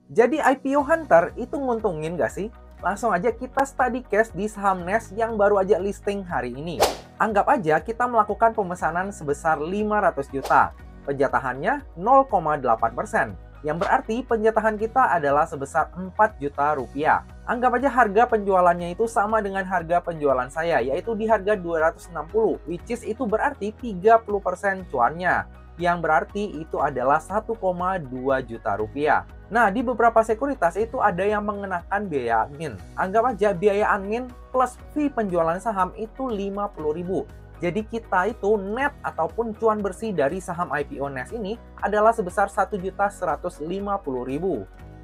Jadi IPO Hunter itu nguntungin nggak sih? Langsung aja kita study case di saham NES yang baru aja listing hari ini. Anggap aja kita melakukan pemesanan sebesar 500 juta. Penjatahannya 0,8%. Yang berarti penjatahan kita adalah sebesar 4 juta rupiah. Anggap aja harga penjualannya itu sama dengan harga penjualan saya, yaitu di harga 260, which is itu berarti 30% cuannya. Yang berarti itu adalah 1,2 juta rupiah. Nah, di beberapa sekuritas itu ada yang mengenakan biaya admin. Anggap aja biaya admin plus fee penjualan saham itu 50.000. Jadi kita itu net ataupun cuan bersih dari saham IPO NES ini adalah sebesar 1.150.000.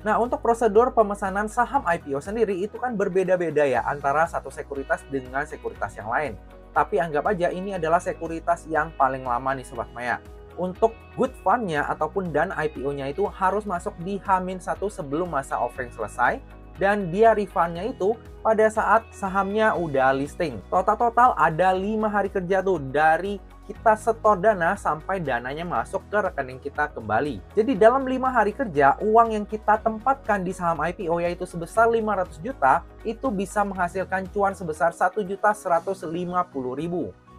Nah, untuk prosedur pemesanan saham IPO sendiri itu kan berbeda-beda ya antara satu sekuritas dengan sekuritas yang lain. Tapi anggap aja ini adalah sekuritas yang paling lama nih Sobat Maya. Untuk good fund-nya ataupun dana IPO-nya itu harus masuk di H-1 sebelum masa offering selesai, dan dia refund-nya itu pada saat sahamnya udah listing. Total ada 5 hari kerja tuh dari kita setor dana sampai dananya masuk ke rekening kita kembali. Jadi dalam 5 hari kerja, uang yang kita tempatkan di saham IPO yaitu sebesar 500 juta, itu bisa menghasilkan cuan sebesar 1.150.000.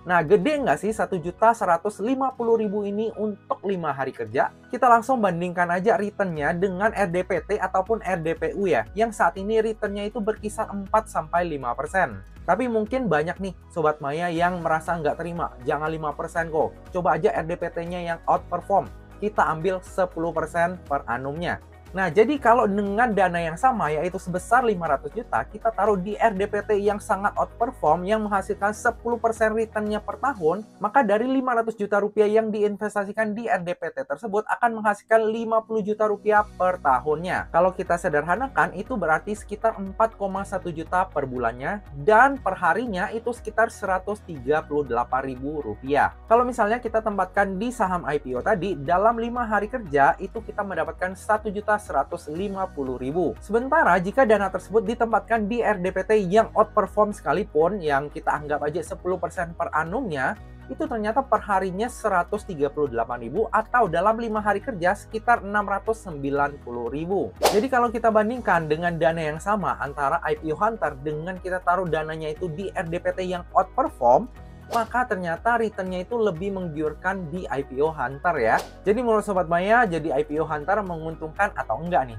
Nah, gede nggak sih 1.150.000 ini untuk 5 hari kerja? Kita langsung bandingkan aja returnnya dengan RDPT ataupun RDPU ya, yang saat ini returnnya itu berkisar 4-5%. Tapi mungkin banyak nih Sobat Maya yang merasa nggak terima, jangan 5% kok. Coba aja RDPT-nya yang outperform, kita ambil 10% per annumnya. Nah, jadi kalau dengan dana yang sama yaitu sebesar 500 juta, kita taruh di RDPT yang sangat outperform yang menghasilkan 10% return-nya per tahun, maka dari 500 juta rupiah yang diinvestasikan di RDPT tersebut akan menghasilkan 50 juta rupiah per tahunnya. Kalau kita sederhanakan, itu berarti sekitar 4,1 juta per bulannya, dan per harinya itu sekitar 138.000 rupiah. Kalau misalnya kita tempatkan di saham IPO tadi, dalam 5 hari kerja itu kita mendapatkan 1.150.000. Sementara jika dana tersebut ditempatkan di RDPT yang outperform sekalipun, yang kita anggap aja 10% per annumnya, itu ternyata per harinya 138.000 atau dalam 5 hari kerja sekitar 690.000. Jadi kalau kita bandingkan dengan dana yang sama antara IPO Hunter dengan kita taruh dananya itu di RDPT yang outperform, maka ternyata return-nya itu lebih menggiurkan di IPO Hunter ya. Jadi menurut Sobat Maya, jadi IPO Hunter menguntungkan atau enggak nih?